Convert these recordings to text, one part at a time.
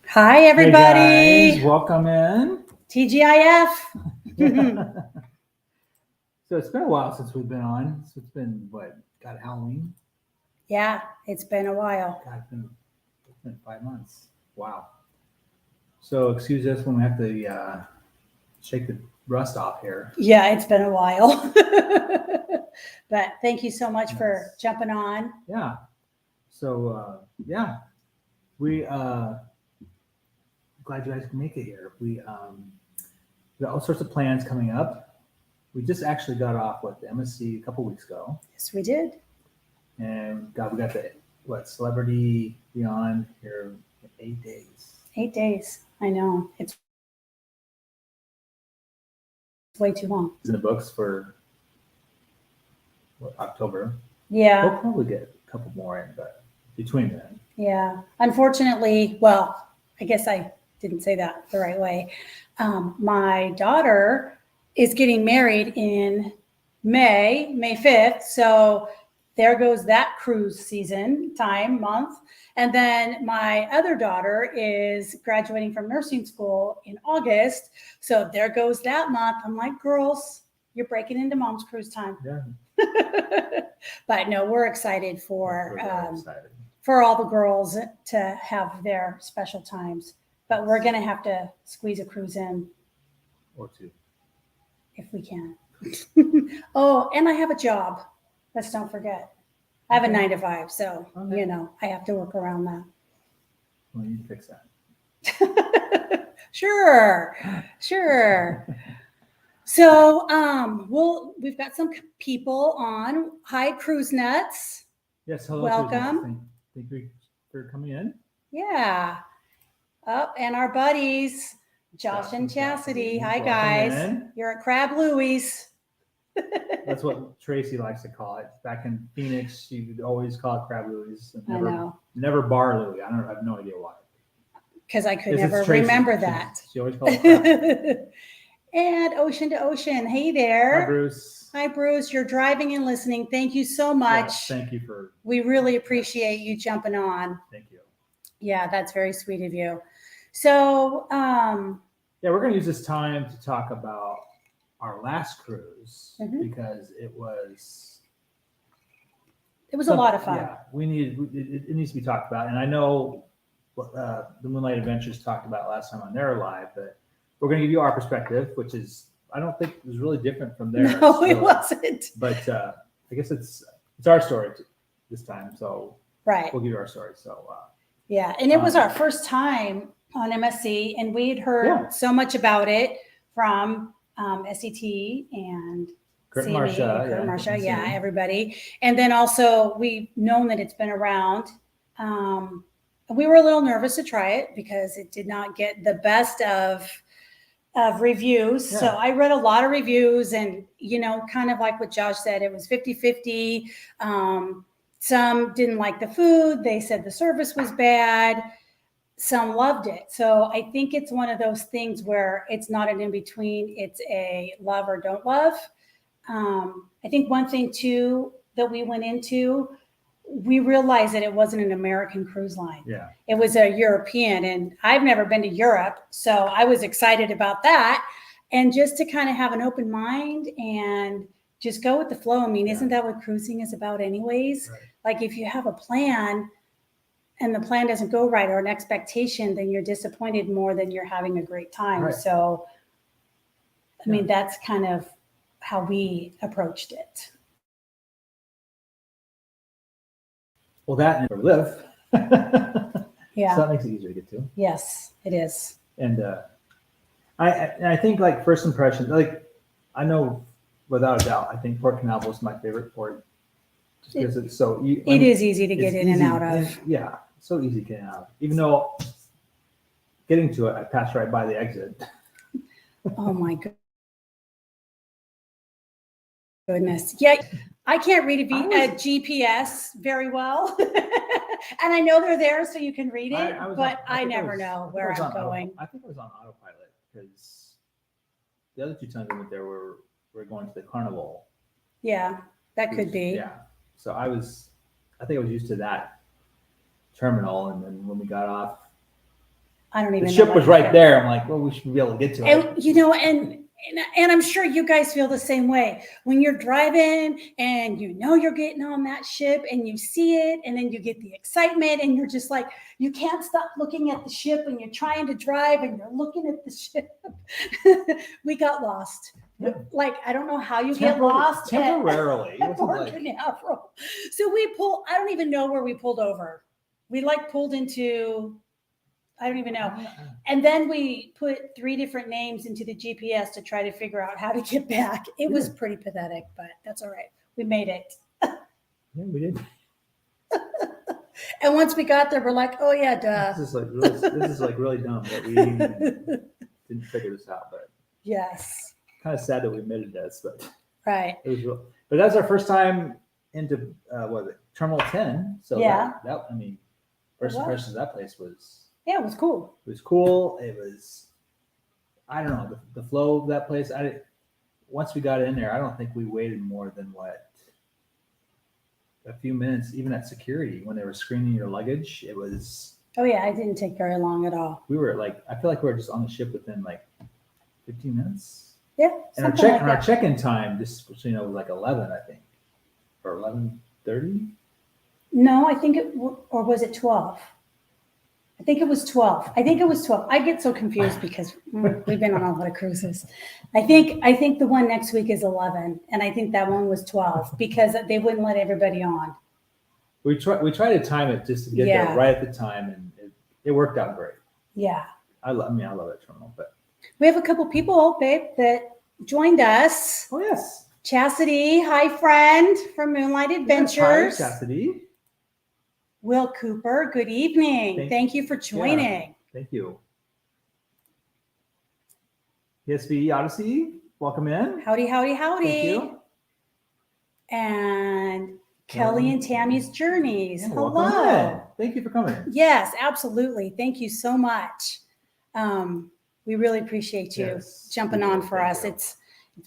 Hi, everybody. Hey guys, welcome in. TGIF. So it's been a while since we've been on. So it's been what? God, Halloween. Yeah, it's been a while. God, it's been 5 months. Wow. So excuse us when we have to shake the rust off here. Yeah, it's been a while. But thank you so much for jumping on. Yeah. So yeah, we glad you guys can make it here. We got all sorts of plans coming up. We just actually got off with the MSC a couple weeks ago. Yes, we did. And God, we got the Celebrity Beyond here in 8 days. 8 days. I know. It's way too long. It's in the books for October. Yeah. We'll probably get a couple more in, but between then. Yeah. Unfortunately, well, I guess I didn't say that the right way. My daughter is getting married in May 5th. So there goes that cruise season month. And then my other daughter is graduating from nursing school in August. So there goes that month. I'm like, girls, you're breaking into mom's cruise time. Yeah. But no, we're excited for excited. For all the girls to have their special times. But we're going to have to squeeze a cruise in. Or two. If we can. Oh, and I have a job. Let's don't forget. I have a 9 to 5, so, I have to work around that. Well, you can fix that. Sure. So, we've got some people on. Hi, Cruise Nuts. Yes, hello. Welcome. Thank you for coming in. Yeah. And our buddies, Josh and Chastity. Hi, guys. In. You're at Crab Louie's. That's what Tracy likes to call it. Back in Phoenix, she would always call it Crab Louie's. Never Bar Louie. I have no idea why. Because I could never remember that. She always called it Crab. And Ocean to Ocean. Hey there. Hi, Bruce. Hi, Bruce. You're driving and listening. Thank you so much. Yes, thank you for. We really appreciate you jumping on. Thank you. Yeah, that's very sweet of you. So, we're going to use this time to talk about our last cruise because it was a lot of fun. Yeah, it needs to be talked about, and I know the Moonlight Adventures talked about last time on their live, but we're going to give you our perspective, which is I don't think it was really different from theirs. No, it wasn't. But I guess it's our story this time, so right. We'll give you our story. So and it was our first time on MSC, and we had heard so much about it from SET and Kurt Sammy, Marsha, everybody. And then also we've known that it's been around. We were a little nervous to try it because it did not get the best of reviews. Yeah. So I read a lot of reviews and, kind of like what Josh said, it was 50-50. Some didn't like the food. They said the service was bad. Some loved it. So I think it's one of those things where it's not an in-between. It's a love or don't love. I think one thing too that we went into, we realized that it wasn't an American cruise line. Yeah. It was a European, and I've never been to Europe. So I was excited about that. And just to kind of have an open mind and just go with the flow. I mean, isn't that what cruising is about anyways? Right. Like if you have a plan and the plan doesn't go right or an expectation, then you're disappointed more than you're having a great time. Right. So, I mean, that's kind of how we approached it. Well, that and live. Yeah. So that makes it easier to get to. Yes, it is. And I think like first impression, like I know without a doubt, I think Port Canaveral is my favorite port. Just because it's so it is easy to get in and out of. Yeah, so easy to get in and out. Even though getting to it, I passed right by the exit. Oh my goodness. Yeah, I can't read a GPS very well. And I know they're there so you can read it, I never know where I'm going. I think I was on autopilot because the other 2 times I went there we're going to the Carnival. Yeah, that could be. Yeah. So I think I was used to that terminal, and then when we got off, I don't even The know. ship what was the right ship- there. I'm like, well, we should be able to get to it. And you know, and I'm sure you guys feel the same way when you're driving and you know you're getting on that ship and you see it and then you get the excitement and you're just like you can't stop looking at the ship and you're trying to drive and you're looking at the ship. We got lost. Yeah. Like I don't know how you get lost temporarily. It at wasn't Port like, Canaveral. So we pull. I don't even know where we pulled over. We like pulled into. I don't even know. And then we put 3 different names into the GPS to try to figure out how to get back. It was pretty pathetic, but that's all right. We made it. Yeah, we did. And once we got there, we're like, oh yeah, duh. This is like really dumb that we didn't figure this out. But Yes. kind of sad that we admitted this, but Right. it was real. But that was our first time into what was it, Terminal 10. So Yeah. that I mean, first impressions of that place was. Yeah, it was cool. It was cool. It was, I don't know, the flow of that place. Once we got in there, I don't think we waited more than a few minutes, even at security when they were screening your luggage. It was. Oh yeah, it didn't take very long at all. We were like, I feel like we were just on the ship within like 15 minutes. Yeah. And our check-in time, just so you know, was like 11, I think, or 11:30. No, I think or was it 12? I think it was 12. I get so confused because we've been on a lot of cruises. I think the one next week is 11, and I think that one was 12 because they wouldn't let everybody on. We tried to time it just to get there right at the time, and it worked out great. Yeah. I love that terminal, but We have a couple people, babe, that joined us. oh yes, Chastity, hi friend from Moonlight Adventures. Hi, Chastity. Will Cooper, good evening. Thank you for joining. Yeah, thank you. PSV Odyssey, welcome in. Howdy, howdy, howdy. Thank you. And Kelly and Tammy's Journeys. Yeah, hello. welcome in. Thank you for coming in. Yes, absolutely. Thank you so much. We really appreciate you jumping on for us. You. It's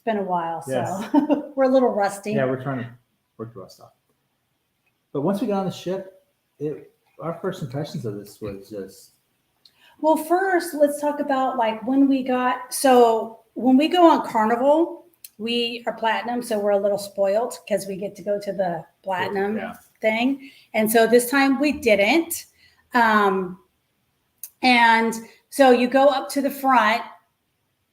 been a while, so we're a little rusty. Yeah, we're trying to work the rust off. But once we got on the ship, our first impressions of this was just. Well, first, let's talk about like when we go on Carnival, we are platinum, so we're a little spoiled because we get to go to the platinum thing. And so this time we didn't. And so you go up to the front,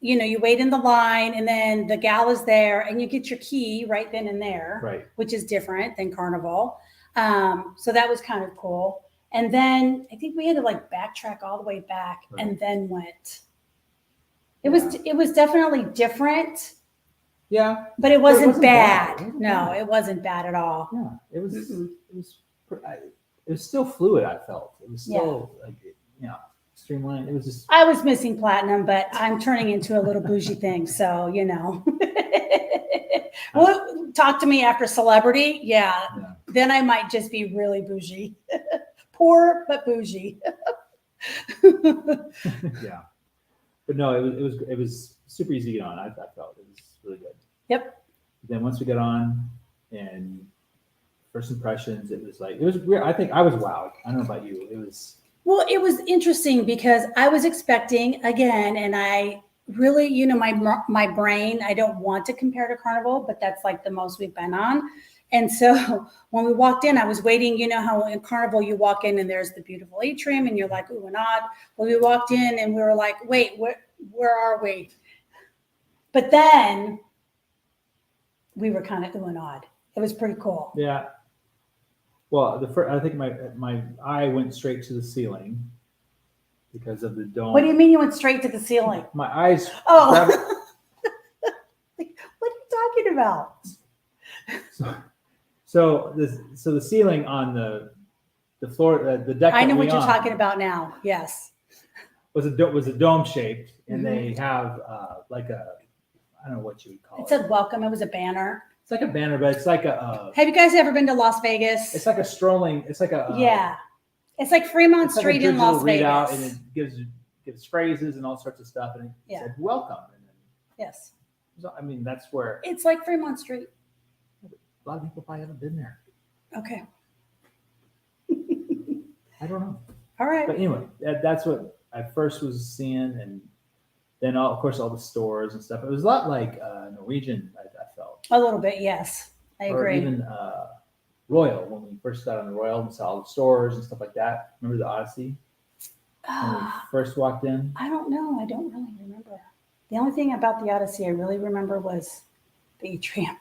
you wait in the line, and then the gal is there and you get your key right then and there, right, which is different than Carnival. So that was kind of cool. And then I think we had to like backtrack all the way back and then went. It was definitely different. Yeah. But it wasn't bad. It wasn't bad at all. Yeah. It was still fluid, I felt. It was still streamlined. It was just. I was missing platinum, but I'm turning into a little bougie thing. So, Well, talk to me after celebrity. Yeah. Then I might just be really bougie. Poor, but bougie. Yeah. But no, it was super easy to get on. I felt it was really good. Yep. Then once we got on and first impressions, it was weird. I think I was wowed. I don't know about you. It was interesting because I was expecting again, and I really, my brain, I don't want to compare to Carnival, but that's like the most we've been on. And so when we walked in, I was waiting, how in Carnival you walk in and there's the beautiful atrium and you're like, ooh and odd. Well, we walked in and we were like, wait, where are we? But then we were kind of ooh and odd. It was pretty cool. Yeah. Well, I think my eye went straight to the ceiling because of the dome. What do you mean you went straight to the ceiling? My eyes. Oh. What are you talking about? So the ceiling on the floor, the deck. I know what you're talking about now. Yes. Was a dome shaped, and they have like a, I don't know what you would call it. It said welcome. It was a banner. It's like a banner, but it's like a. Have you guys ever been to Las Vegas? It's like a strolling. It's like a. Yeah, it's like Fremont Street in Las Vegas. And it gives phrases and all sorts of stuff, and it said welcome. And then, yes. So, I mean, that's where. It's like Fremont Street. A lot of people probably haven't been there. Okay. I don't know. All right. But anyway, that's what I first was seeing, and then of course all the stores and stuff. It was a lot like Norwegian. I felt, A little bit, yes. I or agree. even Royal when we first got on the Royal and saw all the stores and stuff like that. Remember the Odyssey when we first walked in? I don't know. I don't really remember. The only thing about the Odyssey I really remember was the atrium.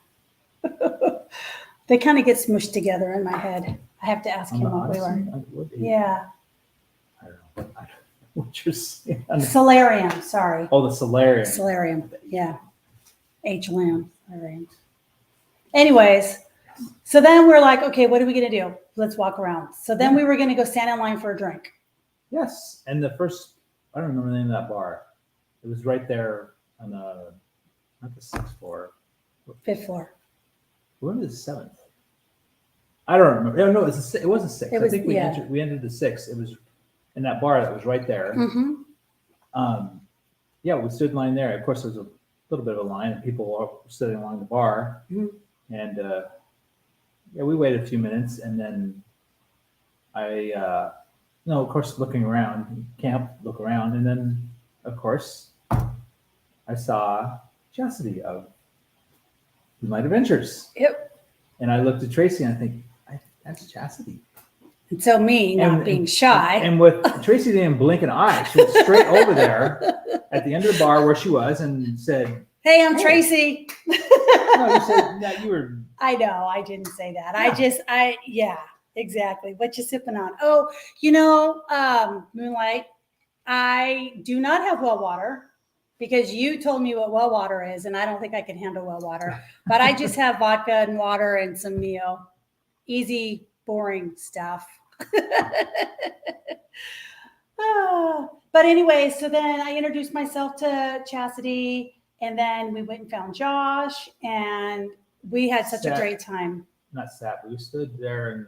They kind of get smushed together in my head. I have to ask On him the what we Odyssey? were. What Yeah. I don't know. I don't know what you're saying. Solarium, sorry. Oh, the Solarium. Solarium, yeah. H-Lam, solarium. Anyways, so then we're like, okay, what are we going to do? Let's walk around. So then we were going to go stand in line for a drink. Yes. And the first, I don't remember the name of that bar. It was right there on the, not the 6th floor. 5th floor. We went to the 7th. I don't remember. No, it was a 6th. It was, I think we entered the 6th. It was in that bar that was right there. Mm-hmm. Yeah, we stood in line there. Of course, there was a little bit of a line, and people were sitting along the bar. Mhm. And yeah, we waited a few minutes, and then of course, looking around, look around, and then, of course, I saw Chastity of Moonlight Adventures. Yep. And I looked at Tracy, and I think, that's Chastity. And so me, not being shy. And with Tracy didn't blink an eye. She went straight over there at the end of the bar where she was and said, "Hey, I'm Tracy." No, you said that you were. I know, I didn't say that. Yeah. Yeah, exactly. What you sipping on? Oh, Moonlight, I do not have well water because you told me what well water is, and I don't think I can handle well water. But I just have vodka and water and some Mio. Easy, boring stuff. But anyway, so then I introduced myself to Chastity, and then we went and found Josh, and we had such a great time. Not sat, but we stood there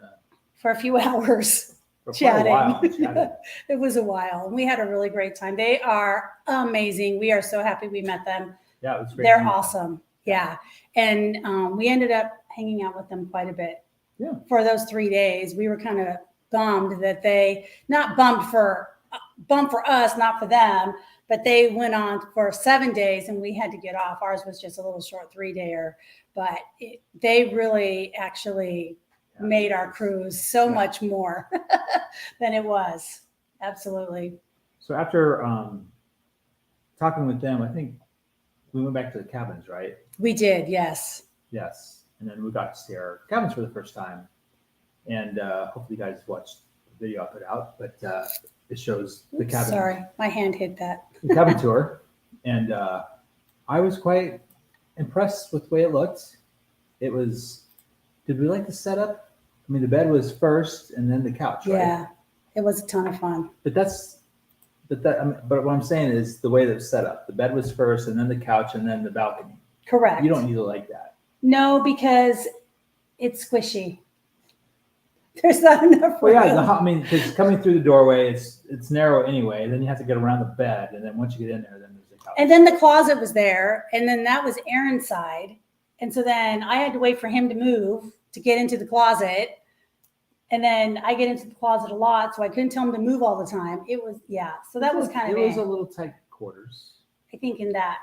for a few hours for chatting. Quite a while. It was a while. We had a really great time. They are amazing. We are so happy we met them. Yeah, it was great. They're awesome. Yeah. And we ended up hanging out with them quite a bit. Yeah. For those 3 days. We were kind of bummed that not bummed for us, not for them, but they went on for 7 days and we had to get off. Ours was just a little short 3-dayer, but they really actually made our cruise so much more than it was. Absolutely. So after talking with them, I think we went back to the cabins, right? We did, yes. Yes. And then we got to see our cabins for the first time. And hopefully you guys watched the video I put out, but it shows the cabin. Sorry, my hand hit that. The cabin tour. And I was quite impressed with the way it looked. Did we like the setup? I mean, the bed was first and then the couch, right? Yeah, it was a ton of fun. But what I'm saying is the way that it's set up. The bed was first and then the couch and then the balcony. Correct. You don't need to like that. No, because it's squishy. There's not enough room. Well, yeah, because coming through the doorway, it's narrow anyway. Then you have to get around the bed, and then once you get in there, then there's the couch. And then the closet was there, and then that was Aaron's side, and so then I had to wait for him to move to get into the closet, and then I get into the closet a lot, so I couldn't tell him to move all the time. It was So that was kind of. It was a little tight quarters. I think yeah.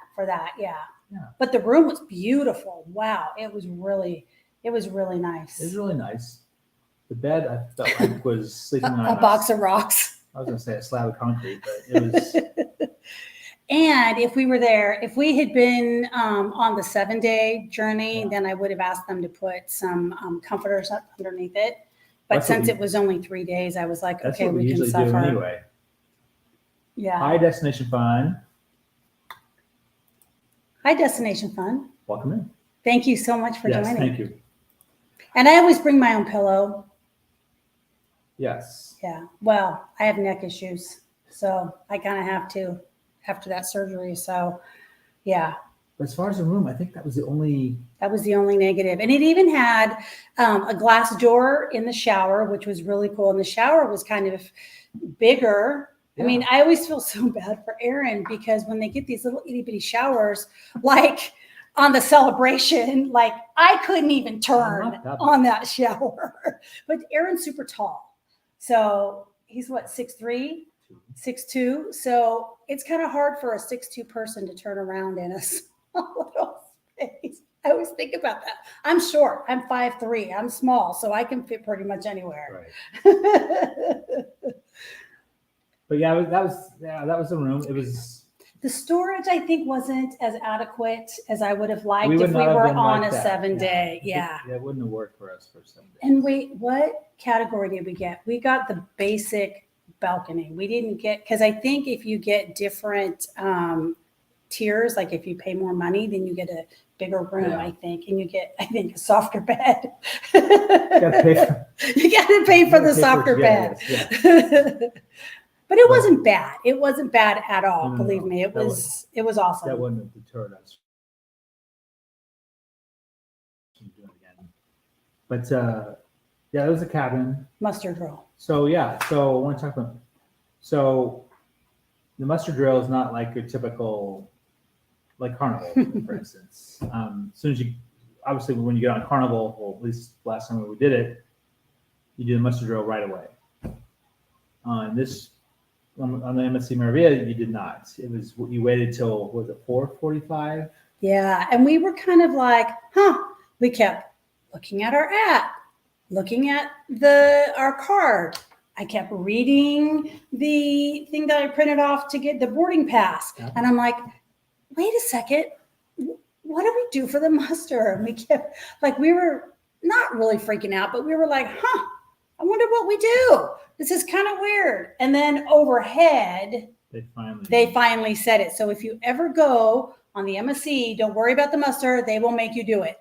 Yeah. But the room was beautiful. Wow, it was really nice. It was really nice. The bed I felt like was sleeping on a box of rocks. I was going to say a slab of concrete, but it was. And if we had been on the 7-day journey, then I would have asked them to put some comforters up underneath it. But since it was only 3 days, I was like, that's okay, what we can usually suffer. do anyway. Yeah. High destination fun. Hi, Destination Fun. Welcome in. Thank you so much for joining. Thank you. And I always bring my own pillow. Yes. Yeah. Well, I have neck issues, so I kind of have to after that surgery. So, yeah. But as far as the room, I think that was the only negative. And it even had a glass door in the shower, which was really cool. And the shower was kind of bigger. Yeah. I mean, I always feel so bad for Aaron because when they get these little itty bitty showers, like on the Celebration, like I couldn't even turn on that shower. But Aaron's super tall. So he's what, 6'3"? 6'2". So it's kind of hard for a 6'2" person to turn around in a small little space. I always think about that. I'm short. I'm 5'3". I'm small, so I can fit pretty much anywhere. Right. But yeah, that was the room. It was The storage, I think, wasn't as adequate as I would have liked would if we not have were been on like a that. 7-day. Yeah. That wouldn't have worked for us for 7 days. And wait, what category did we get? We got the basic balcony. We didn't get, because I think if you get different tiers, like if you pay more money, then you get a bigger room, Yeah. I think, and you get, I think, a softer bed. You gotta pay for the softer bed. But it wasn't bad. It wasn't bad at all. No. Believe me, it was awesome. That wouldn't have deterred us from doing it again. But yeah, it was a cabin. Mustard roll. So yeah, so I want to talk about. So the mustard drill is not like your typical, like Carnival, for instance. As soon as you, obviously, when you get on Carnival, well, at least last time we did it, you do the mustard drill right away. On this, on the MSC Maravilla, you did not. It was, you waited till, was it 4:45? Yeah, and we were kind of like, we kept looking at our app, looking at our card. I kept reading the thing that I printed off to get the boarding pass. Yeah. And I'm like, wait a second, what do we do for the muster? And we kept, like, we were not really freaking out, but we were like, I wonder what we do. This is kind of weird. And then overhead, they finally said it. So if you ever go on the MSC, don't worry about the muster. They will make you do it.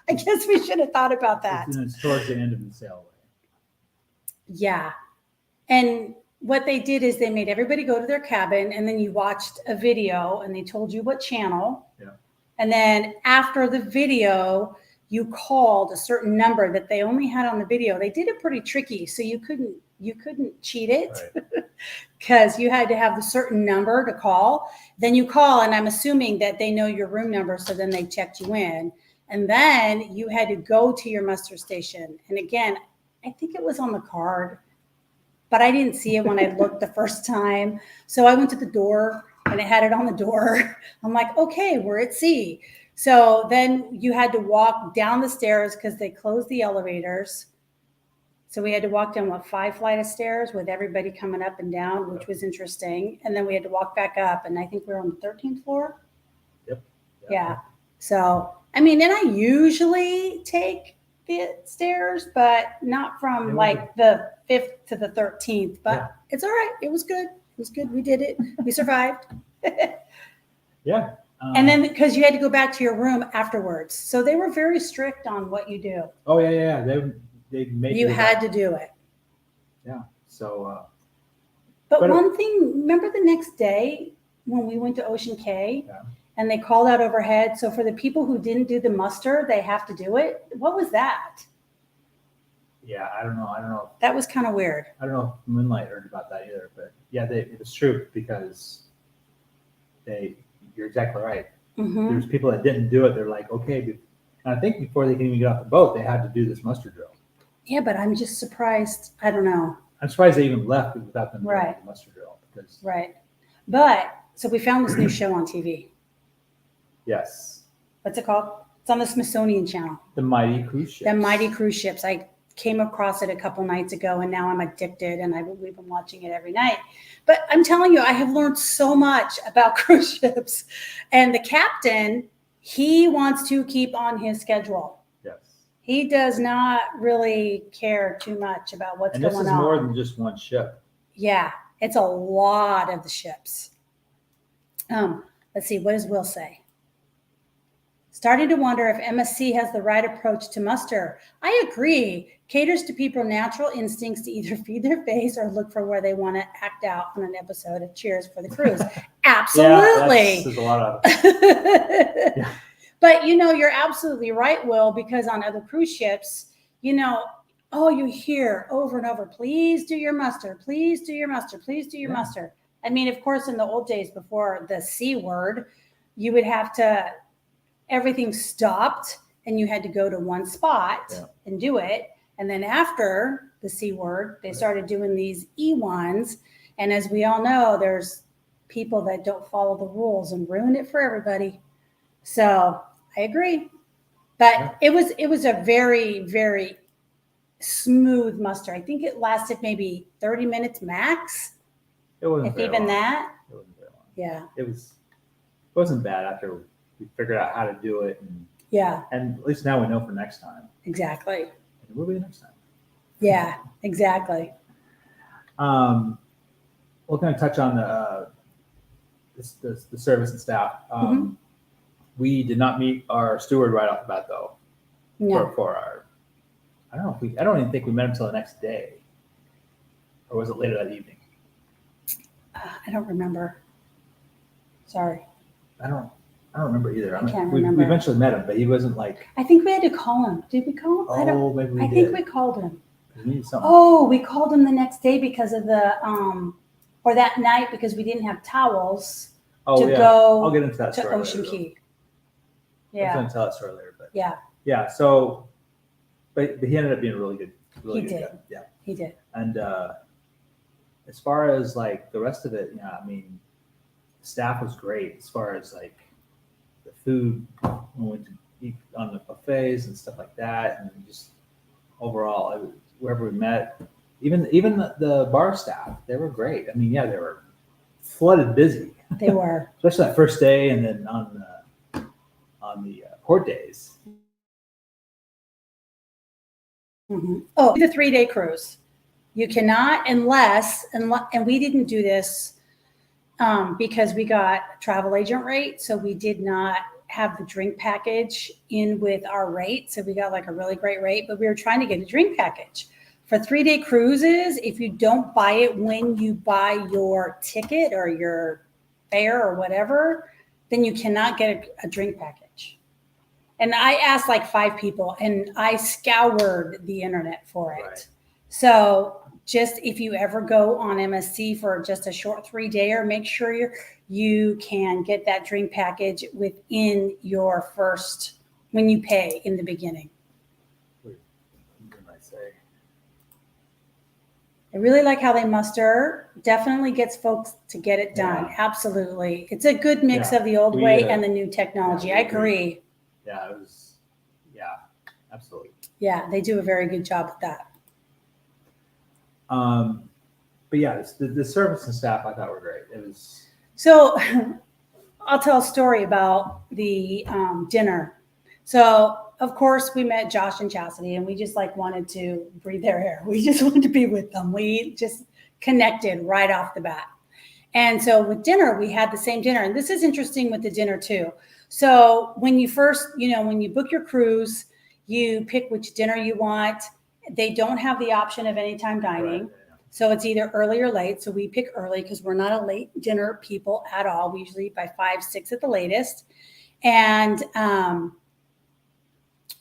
I guess we should have thought about that. It's towards the end of the sailway. Yeah. And what they did is they made everybody go to their cabin, and then you watched a video and they told you what channel. Yeah. And then after the video, you called a certain number that they only had on the video. They did it pretty tricky, so you couldn't cheat it, because you had to have the certain number to call. Then you call, and I'm assuming that they know your room number, so then they checked you in. And then you had to go to your muster station. And again, I think it was on the card, but I didn't see it when I looked the first time. So I went to the door and it had it on the door. I'm like, okay, we're at sea. So then you had to walk down the stairs because they closed the elevators. So we had to walk down 5 flight of stairs with everybody coming up and down, which was interesting. And then we had to walk back up, and I think we were on the 13th floor. Yep. Yeah. So, I mean, and I usually take the stairs, but not from like the 5th to the 13th, but it's all right. It was good. It was good. We did it. We survived. Yeah. And then because you had to go back to your room afterwards. So they were very strict on what you do. Oh yeah. They made you had to do it. Yeah. So but one thing, remember the next day when we went to Ocean Cay? Yeah. And they called out overhead. So for the people who didn't do the muster, they have to do it. What was that? Yeah, I don't know. That was kind of weird. I don't know if Moonlight heard about that either, but yeah, it was true, because you're exactly right. Mm-hmm. There's people that didn't do it. They're like, okay, and I think before they can even get off the boat, they had to do this muster drill. Yeah, but I'm just surprised. I don't know. I'm surprised they even left without them doing the muster drill. Right. But so we found this new show on TV. Yes. What's it called? It's on the Smithsonian Channel. The Mighty Cruise Ships. The Mighty Cruise Ships. I came across it a couple nights ago, and now I'm addicted, and we've been watching it every night. But I'm telling you, I have learned so much about cruise ships. And the captain, he wants to keep on his schedule. Yes. He does not really care too much about what's going on. And this is more than just one ship. Yeah, it's a lot of the ships. Let's see, what does Will say? Starting to wonder if MSC has the right approach to muster. I agree. Caters to people's natural instincts to either feed their face or look for where they want to act out on an episode of Cheers for the Cruise. Absolutely. Yeah, there's a lot of it. Yeah. But, you're absolutely right, Will, because on other cruise ships, you hear over and over, please do your muster, please do your muster, please do your muster. I mean, of course, in the old days before the C word, you would have to, everything stopped and you had to go to one spot and do it. And then after the C word, they started doing these E ones. And as we all know, there's people that don't follow the rules and ruin it for everybody. So I agree. But it was a very, very smooth muster. I think it lasted maybe 30 minutes max, It wasn't if very even long. that. It wasn't very long. Yeah. It wasn't bad after we figured out how to do it, Yeah, and at least now we know for next time. exactly. And we'll be next time. Yeah, exactly. We're going to touch on the service and staff. We did not meet our steward right off the bat, though. No, For our, I don't even think we met him until the next day, or was it later that evening? I don't remember. Sorry. I don't remember either. I can't we remember. eventually met him, but he wasn't like. I think we had to call him. Did we call him? Oh, maybe we I did. think we called him. We needed something. Oh, we called him the next day because of or that night because we didn't have towels Oh, to yeah. go I'll get into that to story Ocean later, Key. I was Yeah, going to tell that story later, but yeah, So, but he ended up being really good. Really He good did. guy. Yeah. he did. And as far as like the rest of it, I mean, the staff was great as far as like the food when we went to eat on the buffets and stuff like that, and just overall, wherever we met, even the bar staff, they were great. I mean, yeah, they were flooded busy, They were. especially that first day, and then on the port days. Mm-hmm. Oh, the 3-day cruise. You cannot unless and we didn't do this because we got a travel agent rate, so we did not have the drink package in with our rate. So we got like a really great rate, but we were trying to get a drink package. For 3-day cruises, if you don't buy it when you buy your ticket or your fare or whatever, then you cannot get a drink package. And I asked like 5 people and I scoured the internet for it. Right. So just if you ever go on MSC for just a short 3-dayer, make sure you can get that drink package within your first, when you pay in the beginning. What did I say? I really like how they muster. Definitely gets folks to get it done. Yeah. Absolutely. It's a good mix Yeah. of the old We, way and the new technology. yeah, I we agree. agree. Yeah, it was. Yeah, absolutely. Yeah, they do a very good job with that. But yeah, the service and staff I thought were great. It was. So I'll tell a story about the dinner. So of course we met Josh and Chastity and we just like wanted to breathe their air. We just wanted to be with them. We just connected right off the bat. And so with dinner, we had the same dinner. And this is interesting with the dinner too. So when you first, when you book your cruise, you pick which dinner you want. They don't have the option of anytime dining. Right. So it's either early or late. So we pick early because we're not a late dinner people at all. We usually eat by 5, 6 at the latest. And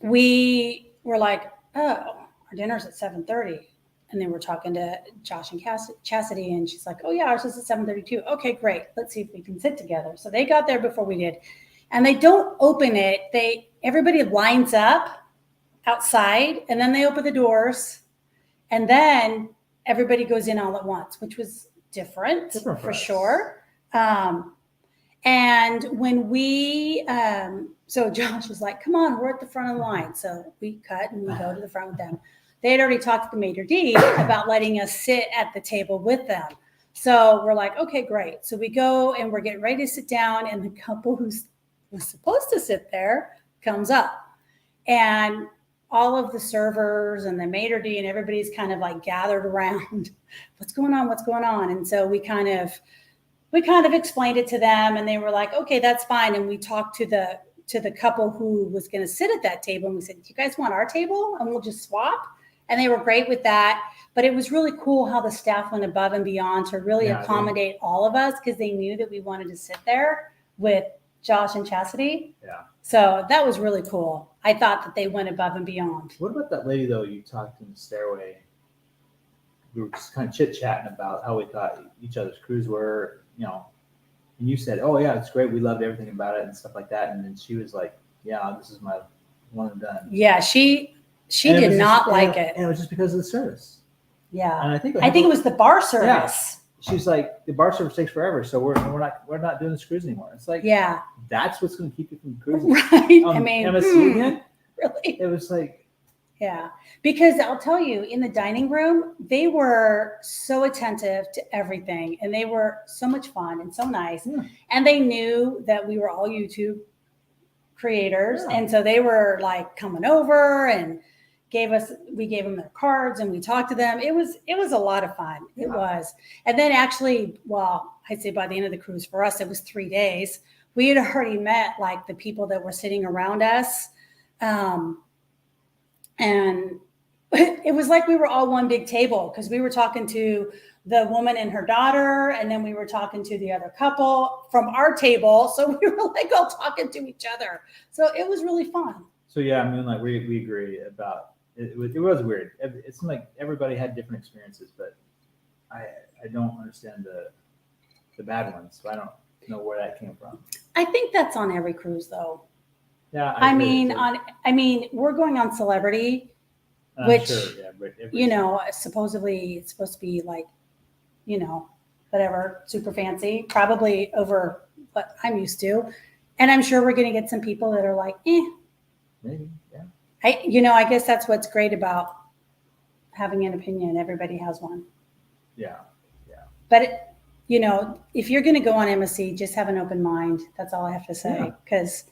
we were like, oh, our dinner's at 7:30. And then we're talking to Josh and Chastity, and she's like, oh, yeah, ours is at 7:32. Okay, great. Let's see if we can sit together. So they got there before we did. And they don't open it. Everybody lines up outside, and then they open the doors. And then everybody goes in all at once, which was different for sure. And when so Josh was like, come on, we're at the front of the line. So we cut and we go to the front with them. They had already talked to the maitre d' about letting us sit at the table with them. So we're like, okay, great. So we go and we're getting ready to sit down, and the couple who was supposed to sit there comes up. And all of the servers and the maitre d' and everybody's kind of like gathered around. What's going on? What's going on? And so we kind of explained it to them, and they were like, okay, that's fine. And we talked to the couple who was going to sit at that table, and we said, do you guys want our table? And we'll just swap. And they were great with that. But it was really cool how the staff went above and beyond to really accommodate all of us, because they knew that we wanted to sit there with Josh and Chastity. Yeah. So that was really cool. I thought that they went above and beyond. What about that lady though? You talked in the stairway. We were just kind of chit chatting about how we thought each other's crews were, and you said, "Oh yeah, it's great. We loved everything about it and stuff like that." And then she was like, "Yeah, this is my one and done." Yeah, she did not like it. And it was just because of the service. Yeah, And I think it was the bar service. she's like, the bar service takes forever, so we're not doing this cruise anymore. It's like, Yeah. that's what's going to keep you from cruising. Right. I mean, MSC again, really? it was like, Yeah. Because I'll tell you, in the dining room, they were so attentive to everything and they were so much fun and so nice. Yeah. And they knew that we were all YouTube creators. Yeah. And so they were like coming over and we gave them their cards and we talked to them. It was a lot of fun. It was. And then actually, well, I'd say by the end of the cruise for us, it was 3 days. We had already met like the people that were sitting around us. And it was like we were all one big table because we were talking to the woman and her daughter, and then we were talking to the other couple from our table. So we were like all talking to each other. So it was really fun. So yeah, I mean, like we agree about it. It was weird. It seemed like everybody had different experiences, but I don't understand the bad ones. So I don't know where that came from. I think that's on every cruise, though. Yeah, I mean, we're going on Celebrity, which sure, yeah, but supposedly it's supposed to be like, whatever, super fancy, probably over what I'm used to, and I'm sure we're going to get some people that are like, maybe, yeah. I guess that's what's great about having an opinion. Everybody has one. Yeah. But if you're going to go on MSC, just have an open mind. That's all I have to say, because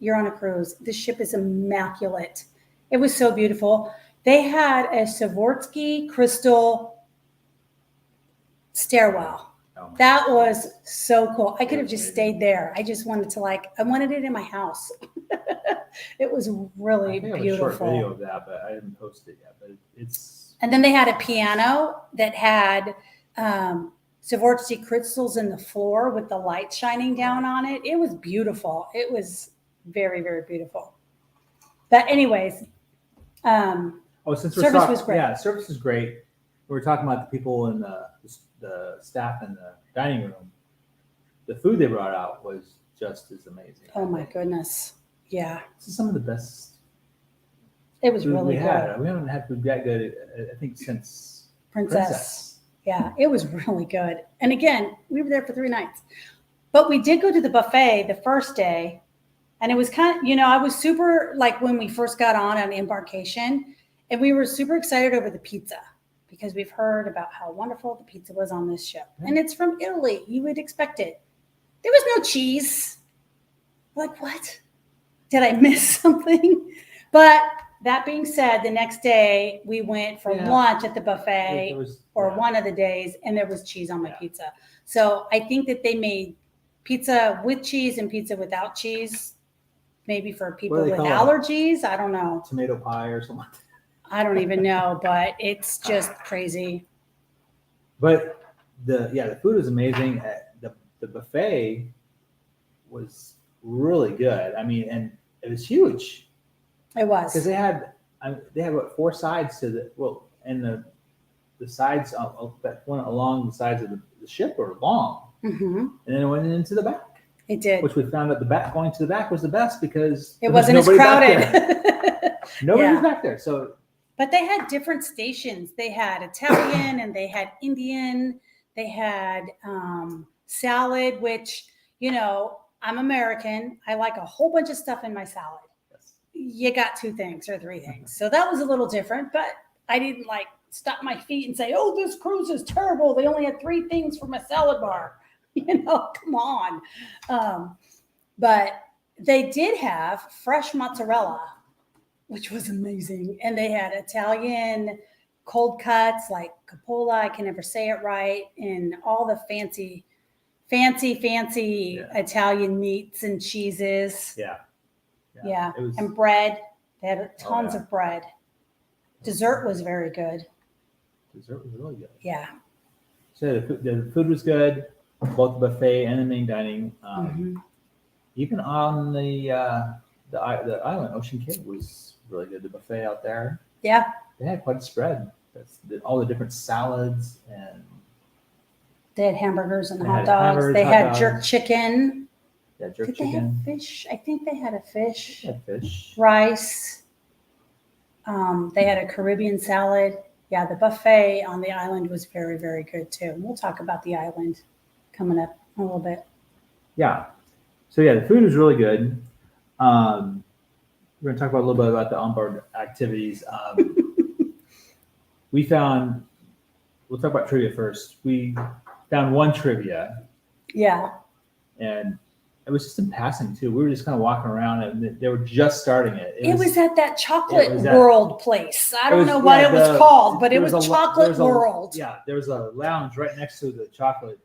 you're on a cruise. The ship is immaculate. It was so beautiful. They had a Swarovski crystal stairwell. Oh That was so cool. I could have just stayed there. I just wanted to I wanted it in my house. It was really I think I have beautiful. a short video of that, but I didn't post it yet. But it's. And then they had a piano that had Swarovski crystals in the floor with the light shining down on it. It was beautiful. It was very, very beautiful. But anyways, since we're service talking, was great. Yeah, service is great. We were talking about the people in the staff in the dining room. The food they brought out was just as amazing. Oh my goodness. Yeah. This is some of the best. It was food really we good. had. We haven't had food that good, I think, since Princess. Yeah, it was really good. And again, we were there for 3 nights. But we did go to the buffet the first day. And it was kind of, I was super, when we first got on embarkation, and we were super excited over the pizza because we've heard about how wonderful the pizza was on this ship. And it's from Italy. You would expect it. There was no cheese. Like, what? Did I miss something? But that being said, the next day we went for lunch at the buffet one of the days, and there was cheese on my pizza. So I think that they made pizza with cheese and pizza without cheese, maybe for people with allergies. I don't know. Tomato pie or something. I don't even know, but it's just crazy. But the food was amazing. The buffet was really good. I mean, and it was huge. It was because they had what 4 sides to and the sides that went along the sides of the ship were long, and then it went into the back. It did, which we found out going to the back was the best because it wasn't as crowded. Nobody was back there, so. But they had different stations. They had Italian and they had Indian. They had salad, which I'm American. I like a whole bunch of stuff in my salad. You got 2 things or 3 things. So that was a little different, but I didn't stop my feet and say, oh, this cruise is terrible. They only had 3 things for my salad bar. Come on. But they did have fresh mozzarella, which was amazing. And they had Italian cold cuts like capola. I can never say it right. And all the fancy Italian meats and cheeses. Yeah. And bread. They had tons of bread. Dessert was very good. Dessert was really good. Yeah. So the food was good, both the buffet and the main dining. Even on the island, Ocean Cave was really good. The buffet out there. Yeah. They had quite a spread. All the different salads and. They had hamburgers and hot dogs. They had jerk chicken. Yeah, jerk chicken. Did they have fish? I think they had a fish. They had fish. Rice. They had a Caribbean salad. Yeah, the buffet on the island was very, very good too. And we'll talk about the island coming up a little bit. Yeah. So yeah, the food was really good. We're going to talk about a little bit about the onboard activities. We'll talk about trivia first. We found one trivia. Yeah. And it was just in passing too. We were just kind of walking around and they were just starting it. It was at that chocolate was at- world place. I don't know what it was called, but it was Chocolate World. Yeah, there was a lounge right next to the chocolate.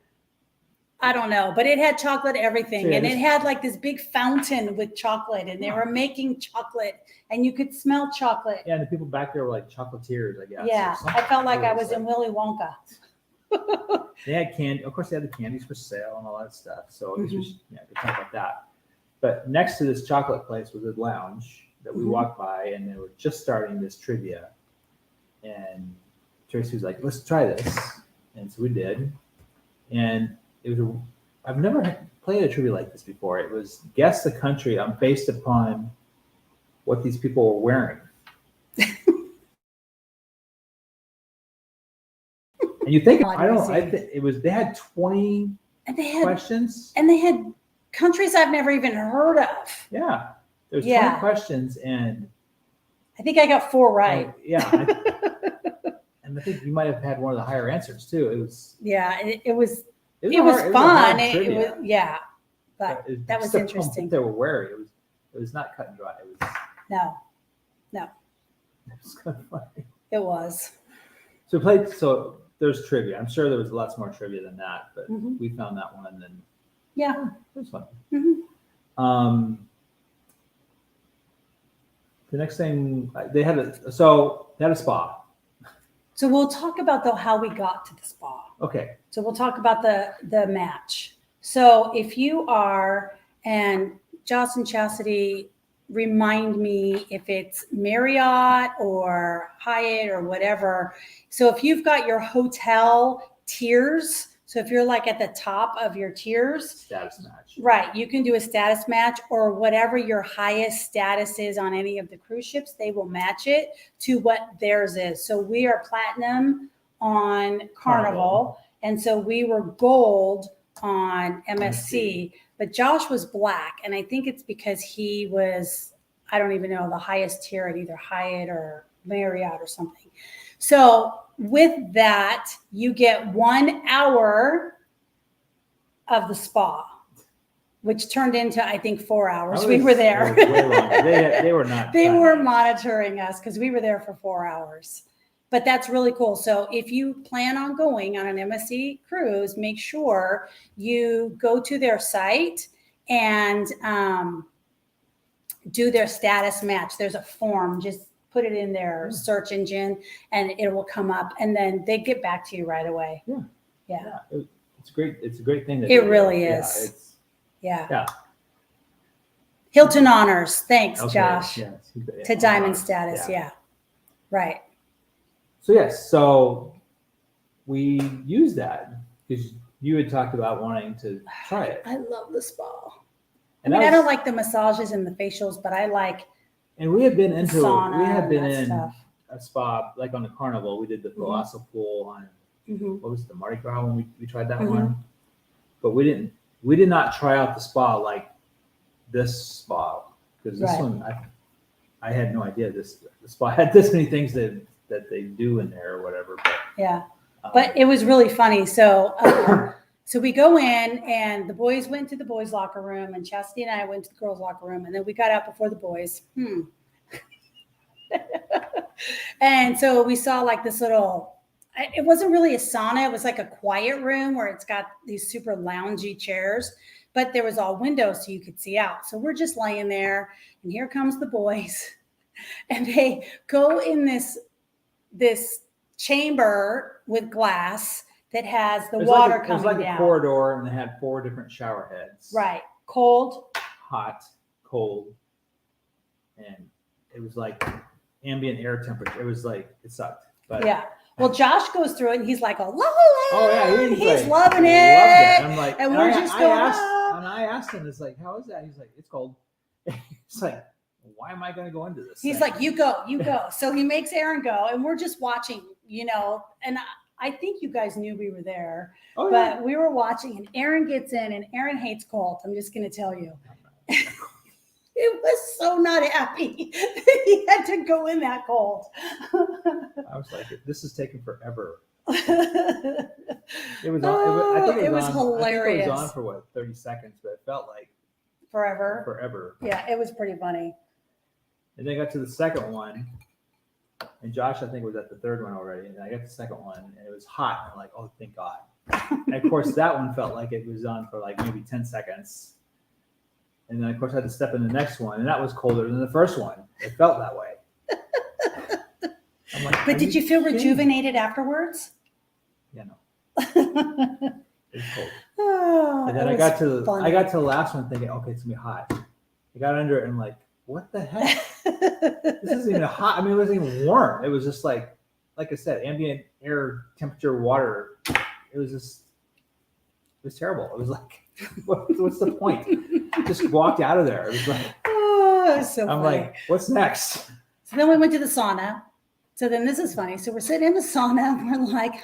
I don't know, but it had chocolate everything. So, yeah, and it had like this big fountain with chocolate, and they were making chocolate, and you could smell chocolate. Yeah, and the people back there were like chocolatiers, I guess. Yeah, I felt like I was in Willy Wonka. They had candy. Of course, they had the candies for sale and all that stuff. So we should talk about that. But next to this chocolate place was a lounge that we walked by, and they were just starting this trivia. And Tracy was like, "Let's try this," and so we did. And I've never played a trivia like this before. It was guess the country based upon what these people were wearing. And you think they had 20 questions. And they had countries I've never even heard of. Yeah. There's 20 questions, and I think I got 4 right. And I think you might have had one of the higher answers too. It was it was fun. But that was interesting. They were wearing it was not cut and dry. It was no. It was kind of funny. It was. So we played. So there's trivia. I'm sure there was lots more trivia than that, but we found that one, and then it was fun. The next thing they had a spa. So we'll talk about how we got to the spa. Okay. So we'll talk about the match. So if you are, and Joss and Chastity, remind me if it's Marriott or Hyatt or whatever. So if you've got your hotel tiers, so if you're like at the top of your tiers, status match, right, you can do a status match, or whatever your highest status is on any of the cruise ships, they will match it to what theirs is. So we are platinum on Carnival. And so we were gold on MSC, but Josh was black. And I think it's because he was, I don't even know, the highest tier at either Hyatt or Marriott or something. So with that, you get 1 hour of the spa, which turned into, I think, 4 hours. We were there. They were not. They were monitoring us because we were there for 4 hours. But that's really cool. So if you plan on going on an MSC cruise, make sure you go to their site and do their status match. There's a form. Just put it in their search engine and it will come up. And then they get back to you right away. Yeah. It's great. It's a great thing. It really is. Yeah. Hilton Honors. Thanks, Josh. To Diamond status. Yeah. Right. So yes, so we used that because you had talked about wanting to try it. I love the spa. I don't like the massages and the facials, but I like. And we had been in stuff. A spa like on the Carnival. We did the colossal pool on what was it, the Mardi Gras when we tried that one, but we did not try out the spa like this spa because this one I had no idea the spa had this many things that they do in there or whatever. But, but it was really funny. So so we go in and the boys went to the boys' locker room and Chastity and I went to the girls' locker room, and then we got out before the boys. And so we saw like this little, it wasn't really a sauna. It was like a quiet room where it's got these super loungy chairs, but there was all windows so you could see out. So we're just laying there and here comes the boys and they go in this chamber with glass that has the water coming down. It was like a corridor, and they had 4 different shower heads. Right. Cold. Hot, cold. And it was like ambient air temperature. It was like, it sucked. But well, Josh goes through it and he's like, oh yeah, he's loving it. I'm like, and we're just going, and I asked him, it's like, how is that? He's like, it's cold. It's like, why am I going to go into this? He's like, you go. So he makes Aaron go, and we're just watching and I think you guys knew we were there, Oh, yeah. but we were watching, and Aaron gets in, and Aaron hates cold. I'm just going to tell you. It was so not happy. He had to go in that cold. I was like, this is taking forever. It was on. I think it was on, hilarious. I think it was on for what, 30 seconds, but it felt like forever. Yeah, it was pretty funny. And then I got to the second one, and Josh, I think, was at the third one already. And I got the second one, and it was hot. And I'm like, oh, thank God. And of course, that one felt like it was on for like maybe 10 seconds. And then, of course, I had to step in the next one, and that was colder than the first one. It felt that way. I'm like, but did you feel rejuvenated afterwards? Yeah, no. It was cold. Oh, and then I got to the last one thinking, okay, it's gonna be hot. I got under it and like, what the heck? This isn't even hot. I mean, it wasn't even warm. It was just like I said, ambient air temperature water. It was terrible. It was like, what's the point? Just walked out of there. It was like, oh, so I'm funny. like, what's next? So then we went to the sauna. So then this is funny. So we're sitting in the sauna and we're like,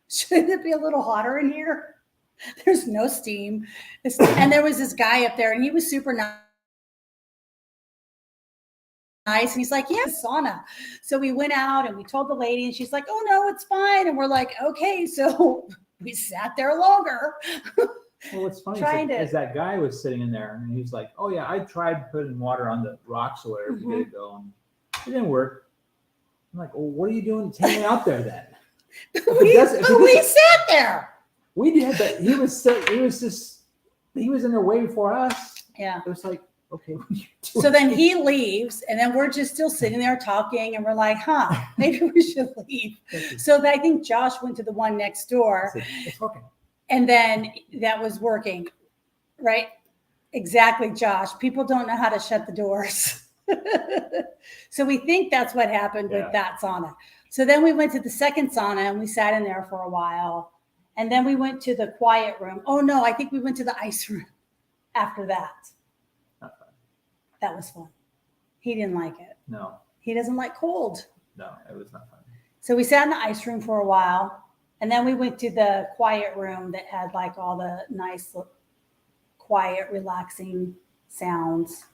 should it be a little hotter in here? There's no steam. And there was this guy up there and he was super nice. And he's like, yeah, sauna. So we went out and we told the lady and she's like, oh no, it's fine. And we're like, okay. So we sat there longer. Well, what's funny is that guy was sitting in there and he's like, oh yeah, I tried putting water on the rocks or whatever to get it going. It didn't work. I'm like, well, what are you doing hanging out there then? we sat there. We did, but he was in there way before us. Yeah. It was like, okay. So then he leaves, and then we're just still sitting there talking, and we're like, maybe we should leave. So I think Josh went to the one next door. It's working. And then that was working, right? Exactly, Josh. People don't know how to shut the doors. So we think that's what happened with that sauna. So then we went to the second sauna and we sat in there for a while. And then we went to the quiet room. Oh no, I think we went to the ice room after that. Not fun. That was fun. He didn't like it. No. He doesn't like cold. No, it was not fun. So we sat in the ice room for a while. And then we went to the quiet room that had like all the nice, quiet, relaxing sounds.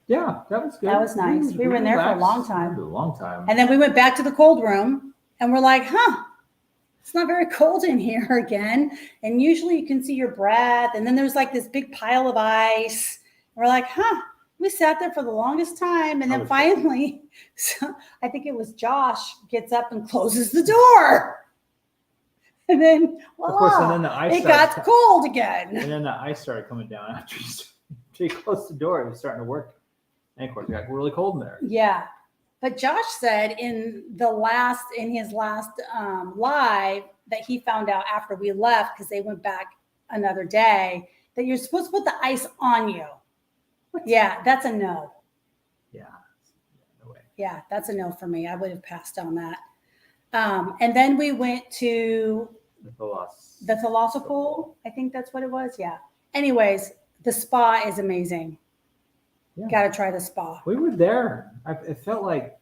Yeah, that was good. That was nice. We were in there for a long time. A long time. And then we went back to the cold room and we're like, it's not very cold in here again. And usually you can see your breath. And then there's like this big pile of ice. We're like, we sat there for the longest time. And then finally, I think it was Josh gets up and closes the door. And then, of course, and then the ice got cold again. And then the ice started coming down after he closed the door. It was starting to work. And of course, it got really cold in there. Yeah. But Josh said in his last live that he found out after we left, because they went back another day, that you're supposed to put the ice on you. What? Yeah, that's a no. Yeah. No way. Yeah, that's a no for me. I would have passed on that. And then we went to the Thalassa pool. I think that's what it was. Yeah. Anyways, the spa is amazing. Yeah. Got to try the spa. We were there. It felt like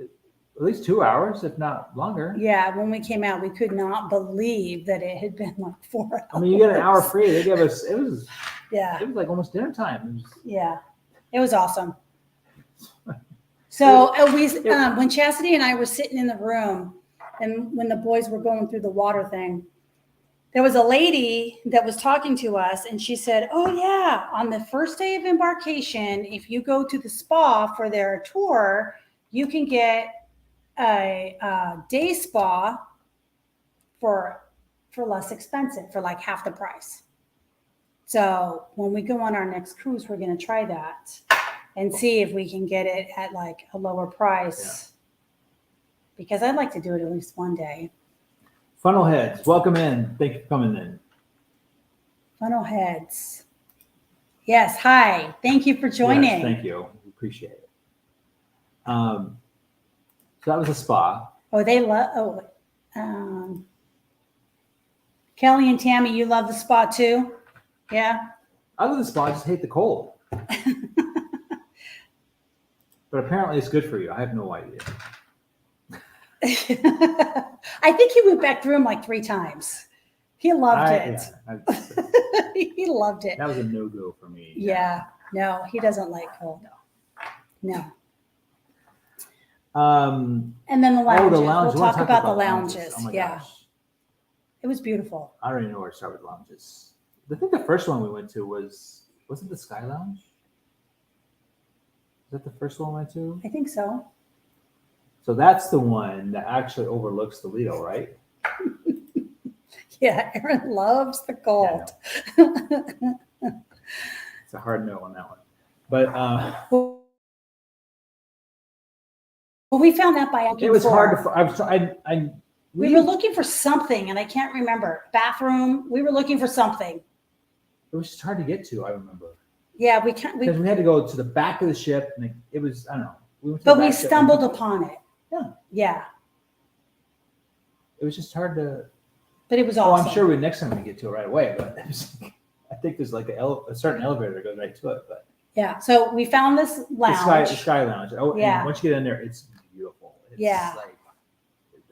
at least 2 hours, if not longer. Yeah. When we came out, we could not believe that it had been like 4 hours. I mean, you get an hour free. They gave us, it was like almost dinner time. It was awesome. So when Chastity and I were sitting in the room and when the boys were going through the water thing, there was a lady that was talking to us and she said, oh yeah, on the first day of embarkation, if you go to the spa for their tour, you can get a day spa for less expensive, for like half the price. So when we go on our next cruise, we're going to try that and see if we can get it at like a lower price. Yeah. Because I'd like to do it at least one day. Funnel Heads, welcome in. Thank you for coming in. Funnel Heads. Yes, hi. Thank you for joining. Yes, thank you. We appreciate it. So that was a spa. Oh, they love, Kelly and Tammy, you love the spa too? Yeah? I love the spa, I just hate the cold. But apparently it's good for you. I have no idea. I think he went back through them like 3 times. He loved it. He loved it. That was a no-go for me. Yeah. No, he doesn't like cold. No. And then the lounges. the lounge. We'll talk about the lounges. Oh my yeah. gosh. It was beautiful. I don't even know where to start with lounges. I think the first one we went to was it the Sky Lounge? Is that the first one we went to? I think so. So that's the one that actually overlooks the Lido, right? Yeah, Aaron loves the cold. Yeah, it's a hard no on that one. But well, we found that by it was hard to. We were looking for something, and I can't remember. Bathroom. We were looking for something. It was just hard to get to. I remember. Yeah, we can't. Because we had to go to the back of the ship, and it was I don't know. But we stumbled upon it. Yeah. Yeah. It was just hard to. But it was awesome. I'm sure next time we get to it right away. But I think there's like a certain elevator that goes right to it. But yeah, so we found this lounge. The Sky Lounge. Oh, yeah. And once you get in there, it's beautiful. It's like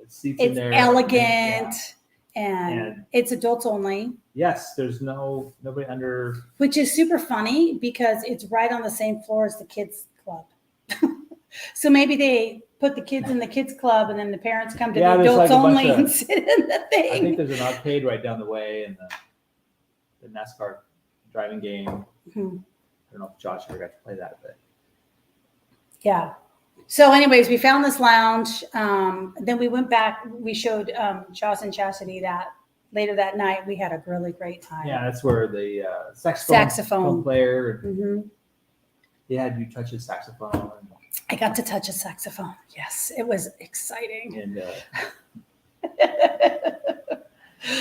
the seats in there. It's elegant and it's adults only. Yes, there's nobody under. Which is super funny because it's right on the same floor as the kids club. So maybe they put the kids in the kids club and then the parents come to the adults only and sit in the thing. I think there's an arcade right down the way and the NASCAR driving game. Mm-hmm. I don't know if Josh ever got to play that, but yeah. So anyways, we found this lounge. Then we went back. We showed Josh and Chastity that later that night. We had a really great time. Yeah, that's where the saxophone player. Mm-hmm. He had you touch his saxophone. I got to touch a saxophone. Yes, it was exciting. And